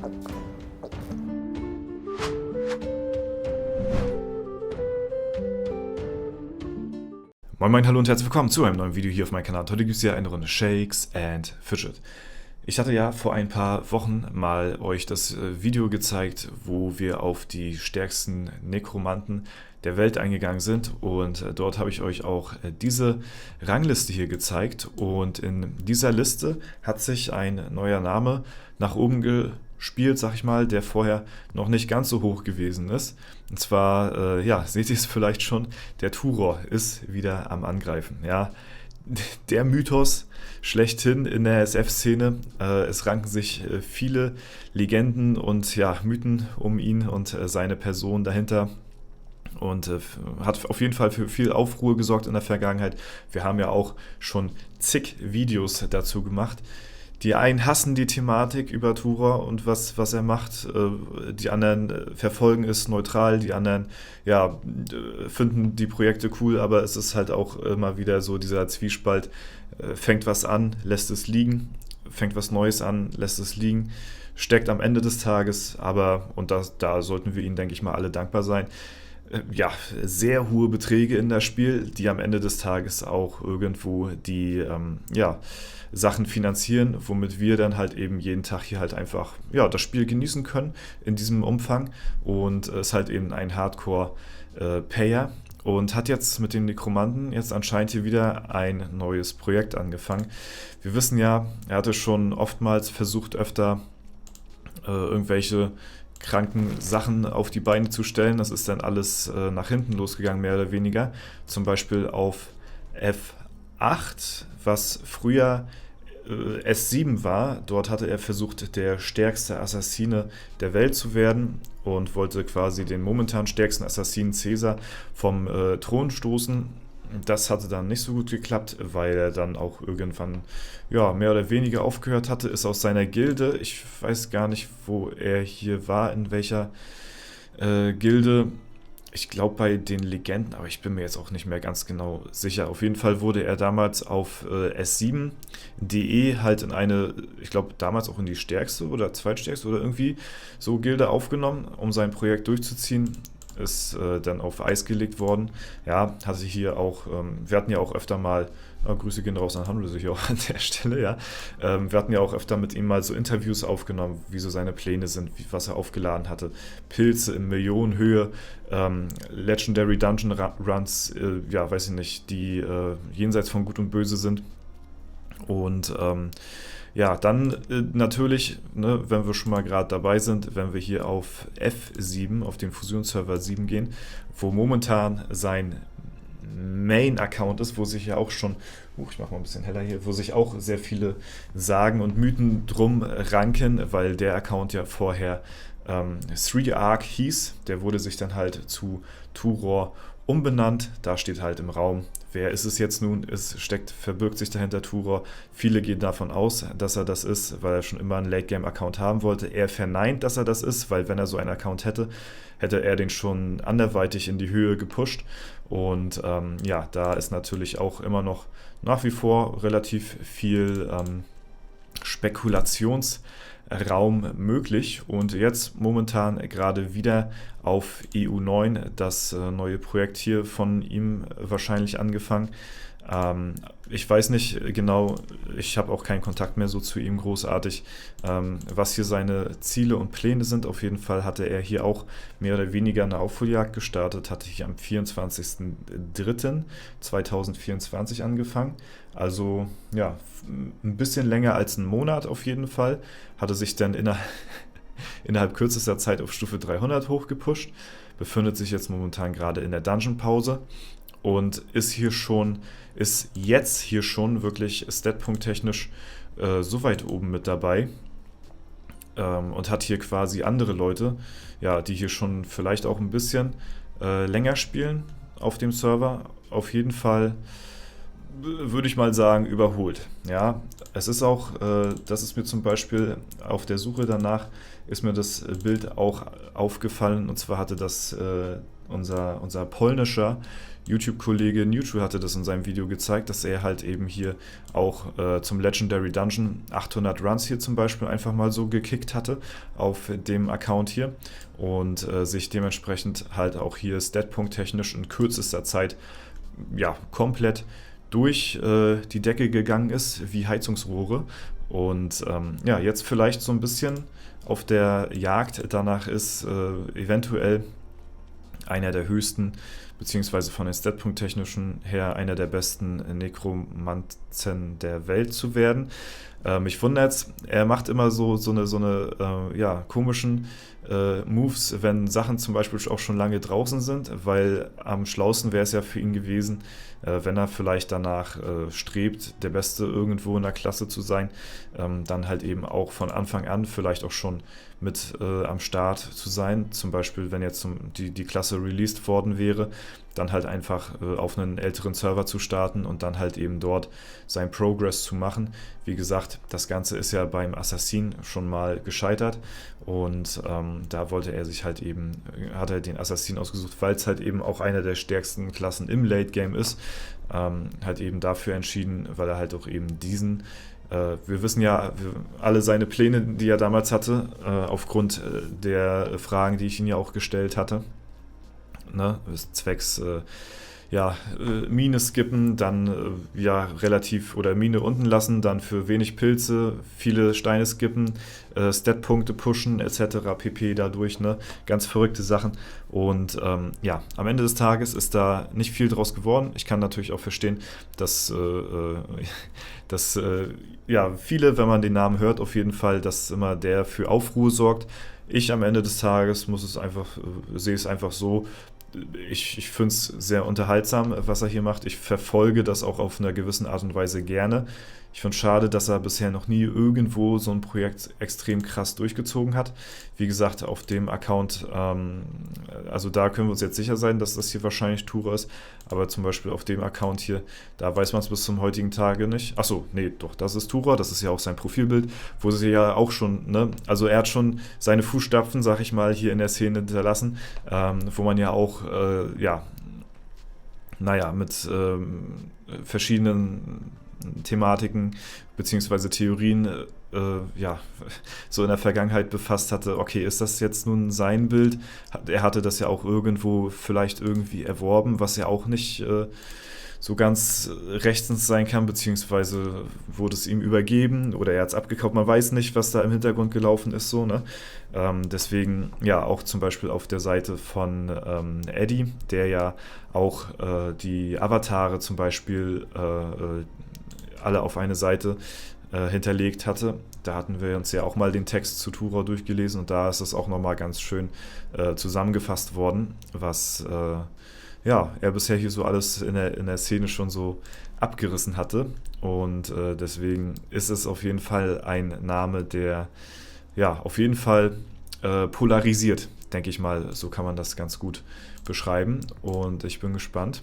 Moin Moin, hallo und herzlich willkommen zu einem neuen Video hier auf meinem Kanal. Heute gibt es hier eine Runde Shakes and Fidget. Ich hatte ja vor ein paar Wochen mal euch das Video gezeigt, wo wir auf die stärksten Nekromanten der Welt eingegangen sind, und dort habe ich euch auch diese Rangliste hier gezeigt, und in dieser Liste hat sich ein neuer Name nach oben gespielt, sag ich mal, der vorher noch nicht ganz so hoch gewesen ist. Und zwar, ja, seht ihr es vielleicht schon, der Turor ist wieder am Angreifen. Ja, der Mythos schlechthin in der SF-Szene. Es ranken sich viele Legenden und ja, Mythen um ihn und seine Person dahinter. Und hat auf jeden Fall für viel Aufruhr gesorgt in der Vergangenheit. Wir haben ja auch schon zig Videos dazu gemacht. Die einen hassen die Thematik über Turor und was er macht. Die anderen verfolgen es neutral. Die anderen ja, finden die Projekte cool, aber es ist halt auch immer wieder so dieser Zwiespalt. Fängt was an, lässt es liegen. Fängt was Neues an, lässt es liegen. Steckt am Ende des Tages, aber, und da sollten wir ihnen, denke ich mal, alle dankbar sein, ja, sehr hohe Beträge in das Spiel, die am Ende des Tages auch irgendwo die ja, Sachen finanzieren, womit wir dann halt eben jeden Tag hier halt einfach ja, das Spiel genießen können in diesem Umfang, und es ist halt eben ein Hardcore-Payer. Und hat jetzt mit den Nekromanten jetzt anscheinend hier wieder ein neues Projekt angefangen. Wir wissen ja, er hatte schon oftmals versucht, öfter irgendwelche kranken Sachen auf die Beine zu stellen. Das ist dann alles nach hinten losgegangen, mehr oder weniger. Zum Beispiel auf F8, was früher S7 war. Dort hatte er versucht, der stärkste Assassine der Welt zu werden und wollte quasi den momentan stärksten Assassinen Caesar vom Thron stoßen. Das hatte dann nicht so gut geklappt, weil er dann auch irgendwann ja, mehr oder weniger aufgehört hatte, ist aus seiner Gilde. Ich weiß gar nicht, wo er hier war, in welcher Gilde. Ich glaube bei den Legenden, aber ich bin mir jetzt auch nicht mehr ganz genau sicher. Auf jeden Fall wurde er damals auf S7.de halt in eine, ich glaube damals auch in die stärkste oder zweitstärkste oder irgendwie so Gilde aufgenommen, um sein Projekt durchzuziehen. Ist dann auf Eis gelegt worden. Ja, hatte hier auch, wir hatten ja auch öfter mal, Grüße gehen raus an Handel hier auch an der Stelle, ja. Wir hatten ja auch öfter mit ihm mal so Interviews aufgenommen, wie so seine Pläne sind, was er aufgeladen hatte. Pilze in Millionenhöhe, Legendary Dungeon Runs, ja, weiß ich nicht, die jenseits von Gut und Böse sind. Und ja, dann natürlich, ne, wenn wir schon mal gerade dabei sind, wenn wir hier auf F7, auf den Fusionsserver 7 gehen, wo momentan sein Main-Account ist, wo sich ja auch schon, ich mache mal ein bisschen heller hier, wo sich auch sehr viele Sagen und Mythen drum ranken, weil der Account ja vorher 3Ark hieß, der wurde sich dann halt zu Turor umbenannt. Da steht halt im Raum, wer ist es jetzt nun? Es verbirgt sich dahinter Turor. Viele gehen davon aus, dass er das ist, weil er schon immer einen Late-Game-Account haben wollte. Er verneint, dass er das ist, weil wenn er so einen Account hätte, hätte er den schon anderweitig in die Höhe gepusht. Und ja, da ist natürlich auch immer noch nach wie vor relativ viel Spekulationsraum möglich, und jetzt momentan gerade wieder auf EU9 das neue Projekt hier von ihm wahrscheinlich angefangen. Ich weiß nicht genau, ich habe auch keinen Kontakt mehr so zu ihm großartig, was hier seine Ziele und Pläne sind. Auf jeden Fall hatte er hier auch mehr oder weniger eine Aufholjagd gestartet, hatte hier am 24.03.2024 angefangen. Also ja, ein bisschen länger als einen Monat auf jeden Fall. Hatte sich dann innerhalb kürzester Zeit auf Stufe 300 hochgepusht, befindet sich jetzt momentan gerade in der Dungeon-Pause und ist jetzt hier schon wirklich statpunkt-technisch so weit oben mit dabei, und hat hier quasi andere Leute, ja, die hier schon vielleicht auch ein bisschen länger spielen auf dem Server. Auf jeden Fall würde ich mal sagen, überholt. Ja, es ist auch, das ist mir zum Beispiel auf der Suche danach, ist mir das Bild auch aufgefallen, und zwar hatte das unser polnischer YouTube-Kollege Neutral hatte das in seinem Video gezeigt, dass er halt eben hier auch zum Legendary Dungeon 800 Runs hier zum Beispiel einfach mal so gekickt hatte auf dem Account hier und sich dementsprechend halt auch hier statpunkt-technisch in kürzester Zeit ja komplett durch die Decke gegangen ist, wie Heizungsrohre. Und ja, jetzt vielleicht so ein bisschen auf der Jagd danach ist, eventuell einer der höchsten, beziehungsweise von den Statpunkt-technischen her einer der besten Nekromanzen der Welt zu werden. Mich wundert's, er macht immer so eine ja, komischen Moves, wenn Sachen zum Beispiel auch schon lange draußen sind, weil am schlausten wäre es ja für ihn gewesen, wenn er vielleicht danach strebt, der Beste irgendwo in der Klasse zu sein, dann halt eben auch von Anfang an vielleicht auch schon mit am Start zu sein. Zum Beispiel, wenn jetzt die Klasse released worden wäre, dann halt einfach auf einen älteren Server zu starten und dann halt eben dort sein Progress zu machen. Wie gesagt, das Ganze ist ja beim Assassin schon mal gescheitert und da wollte er sich halt eben, hat er den Assassin ausgesucht, weil es halt eben auch einer der stärksten Klassen im Late Game ist, halt eben dafür entschieden, weil er halt auch eben diesen wir wissen ja alle seine Pläne, die er damals hatte, aufgrund der Fragen, die ich ihn ja auch gestellt hatte. Ne? Zwecks ja, Mine skippen, dann ja relativ oder Mine unten lassen, dann für wenig Pilze, viele Steine skippen, Statpunkte pushen etc. pp. Dadurch, ne? Ganz verrückte Sachen. Und ja, am Ende des Tages ist da nicht viel draus geworden. Ich kann natürlich auch verstehen, dass ja, viele, wenn man den Namen hört, auf jeden Fall, dass immer der für Aufruhr sorgt. Ich am Ende des Tages sehe es einfach so, ich finde es sehr unterhaltsam, was er hier macht. Ich verfolge das auch auf einer gewissen Art und Weise gerne. Ich finde es schade, dass er bisher noch nie irgendwo so ein Projekt extrem krass durchgezogen hat. Wie gesagt, auf dem Account, also da können wir uns jetzt sicher sein, dass das hier wahrscheinlich Tura ist. Aber zum Beispiel auf dem Account hier, da weiß man es bis zum heutigen Tage nicht. Achso, nee, doch, das ist Tura, das ist ja auch sein Profilbild, wo sie ja auch schon, ne, also er hat schon seine Fußstapfen, sag ich mal, hier in der Szene hinterlassen, wo man ja auch, ja, naja, mit verschiedenen Thematiken beziehungsweise Theorien ja, so in der Vergangenheit befasst hatte, okay, ist das jetzt nun sein Bild? Er hatte das ja auch irgendwo vielleicht irgendwie erworben, was ja auch nicht so ganz rechtens sein kann, beziehungsweise wurde es ihm übergeben oder er hat es abgekauft, man weiß nicht, was da im Hintergrund gelaufen ist, so, ne? Deswegen, ja, auch zum Beispiel auf der Seite von Eddie, der ja auch die Avatare zum Beispiel alle auf eine Seite hinterlegt hatte. Da hatten wir uns ja auch mal den Text zu Tura durchgelesen und da ist es auch nochmal ganz schön zusammengefasst worden, was ja, er bisher hier so alles in der Szene schon so abgerissen hatte. Und deswegen ist es auf jeden Fall ein Name, der ja auf jeden Fall polarisiert, denke ich mal. So kann man das ganz gut beschreiben. Und ich bin gespannt.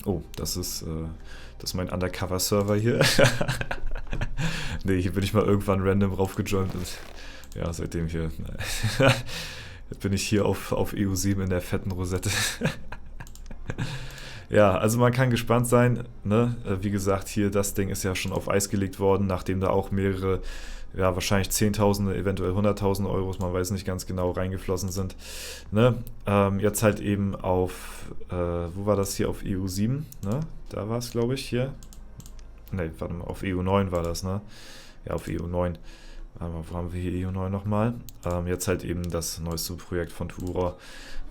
Oh, das ist mein Undercover-Server hier. Nee, hier bin ich mal irgendwann random raufgejoint und ja, seitdem hier bin ich hier auf EU7 in der fetten Rosette. Ja, also man kann gespannt sein, ne? Wie gesagt, hier das Ding ist ja schon auf Eis gelegt worden, nachdem da auch mehrere, ja wahrscheinlich Zehntausende, eventuell 100.000 Euros, man weiß nicht ganz genau, reingeflossen sind. Ne? Jetzt halt eben auf, wo war das hier, auf EU7, ne? Da war es, glaube ich, hier. Ne, warte mal, auf EU9 war das, ne? Ja, auf EU9. Wo haben wir hier EU9 nochmal? Jetzt halt eben das neueste Projekt von Tura,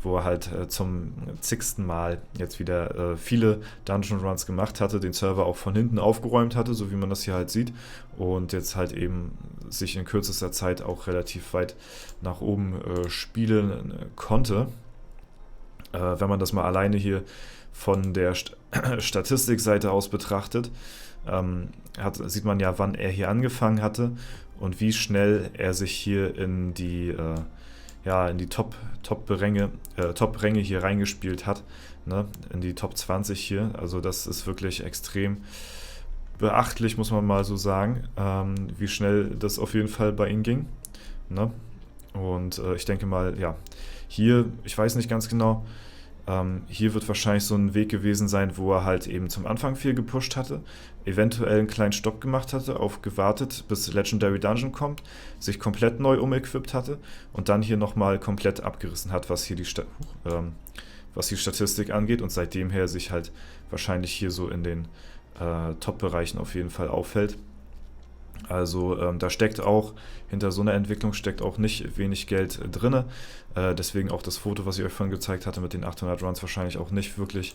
wo er halt zum zigsten Mal jetzt wieder viele Dungeon Runs gemacht hatte, den Server auch von hinten aufgeräumt hatte, so wie man das hier halt sieht, und jetzt halt eben sich in kürzester Zeit auch relativ weit nach oben spielen konnte. Wenn man das mal alleine hier von der Statistikseite aus betrachtet, sieht man ja, wann er hier angefangen hatte und wie schnell er sich hier in die Top-Ränge hier reingespielt hat, ne? In die Top 20 hier. Also das ist wirklich extrem beachtlich, muss man mal so sagen, wie schnell das auf jeden Fall bei ihm ging. Ne? Und ich denke mal, ja, hier, ich weiß nicht ganz genau, hier wird wahrscheinlich so ein Weg gewesen sein, wo er halt eben zum Anfang viel gepusht hatte, eventuell einen kleinen Stopp gemacht hatte, auf gewartet, bis Legendary Dungeon kommt, sich komplett neu umequipped hatte und dann hier nochmal komplett abgerissen hat, was hier was die Statistik angeht, und seitdem her sich halt wahrscheinlich hier so in den Top-Bereichen auf jeden Fall auffällt. Also da steckt auch, hinter so einer Entwicklung steckt auch nicht wenig Geld drin. Deswegen auch das Foto, was ich euch vorhin gezeigt hatte mit den 800 Runs, wahrscheinlich auch nicht wirklich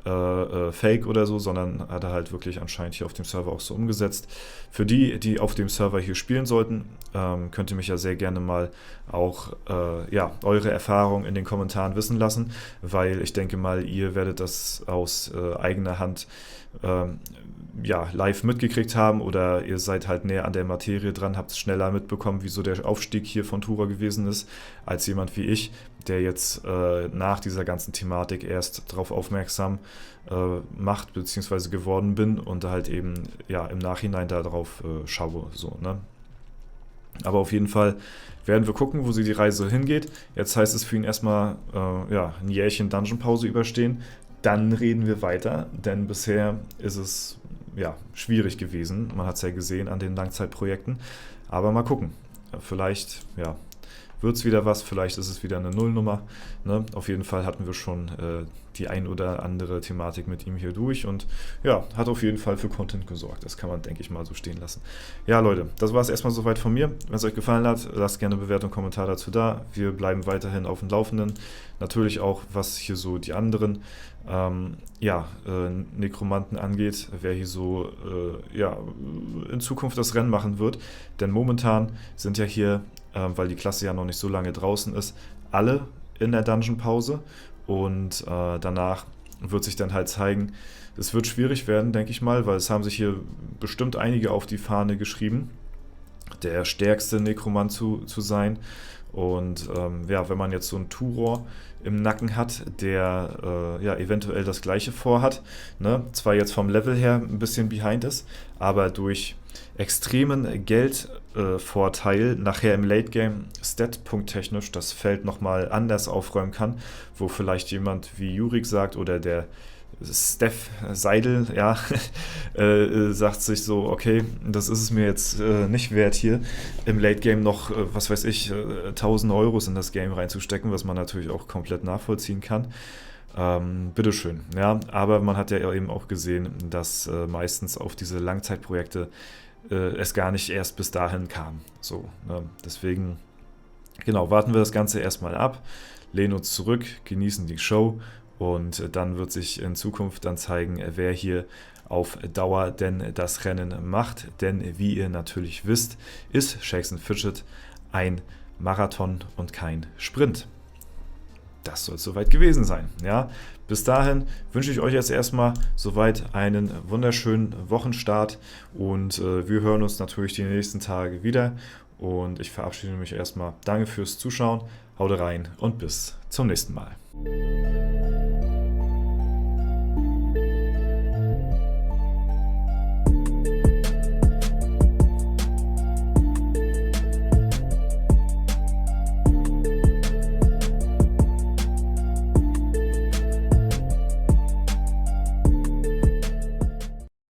fake oder so, sondern hat er halt wirklich anscheinend hier auf dem Server auch so umgesetzt. Für die, die auf dem Server hier spielen sollten, könnt ihr mich ja sehr gerne mal auch ja, eure Erfahrungen in den Kommentaren wissen lassen, weil ich denke mal, ihr werdet das aus eigener Hand ja, live mitgekriegt haben, oder ihr seid halt näher an der Materie dran, habt es schneller mitbekommen, wieso der Aufstieg hier von Tura gewesen ist, als jemand wie ich, der jetzt nach dieser ganzen Thematik erst darauf aufmerksam macht bzw. geworden bin und halt eben ja im Nachhinein darauf schaue. So, ne? Aber auf jeden Fall werden wir gucken, wo sie die Reise hingeht. Jetzt heißt es für ihn erstmal ja, ein Jährchen Dungeon-Pause überstehen. Dann reden wir weiter, denn bisher ist es ja, schwierig gewesen. Man hat es ja gesehen an den Langzeitprojekten. Aber mal gucken. Vielleicht ja, wird es wieder was, vielleicht ist es wieder eine Nullnummer. Ne? Auf jeden Fall hatten wir schon die ein oder andere Thematik mit ihm hier durch und ja, hat auf jeden Fall für Content gesorgt. Das kann man, denke ich mal, so stehen lassen. Ja, Leute, das war es erstmal soweit von mir. Wenn es euch gefallen hat, lasst gerne eine Bewertung und Kommentar dazu da. Wir bleiben weiterhin auf dem Laufenden. Natürlich auch, was hier so die anderen ja, Nekromanten angeht, wer hier so ja, in Zukunft das Rennen machen wird. Denn momentan sind ja hier, weil die Klasse ja noch nicht so lange draußen ist, alle in der Dungeon-Pause, und danach wird sich dann halt zeigen, es wird schwierig werden, denke ich mal, weil es haben sich hier bestimmt einige auf die Fahne geschrieben, der stärkste Nekromant zu sein. Und ja, wenn man jetzt so einen Turor im Nacken hat, der ja eventuell das gleiche vorhat, ne? Zwar jetzt vom Level her ein bisschen behind ist, aber durch extremen Geldvorteil nachher im Late Game Stat-Punkt-technisch das Feld nochmal anders aufräumen kann, wo vielleicht jemand wie Jurik sagt oder der Steph Seidel, ja, sagt sich so, okay, das ist es mir jetzt nicht wert, hier im Late Game noch, was weiß ich, 1000 Euros in das Game reinzustecken, was man natürlich auch komplett nachvollziehen kann. Bitteschön, ja, aber man hat ja eben auch gesehen, dass meistens auf diese Langzeitprojekte es gar nicht erst bis dahin kam. So, ne? Deswegen, genau, warten wir das Ganze erstmal ab, lehnen uns zurück, genießen die Show. Und dann wird sich in Zukunft dann zeigen, wer hier auf Dauer denn das Rennen macht. Denn wie ihr natürlich wisst, ist Shakes and Fidget ein Marathon und kein Sprint. Das soll es soweit gewesen sein. Ja? Bis dahin wünsche ich euch jetzt erstmal soweit einen wunderschönen Wochenstart. Und wir hören uns natürlich die nächsten Tage wieder. Und ich verabschiede mich erstmal. Danke fürs Zuschauen. Haut rein und bis zum nächsten Mal.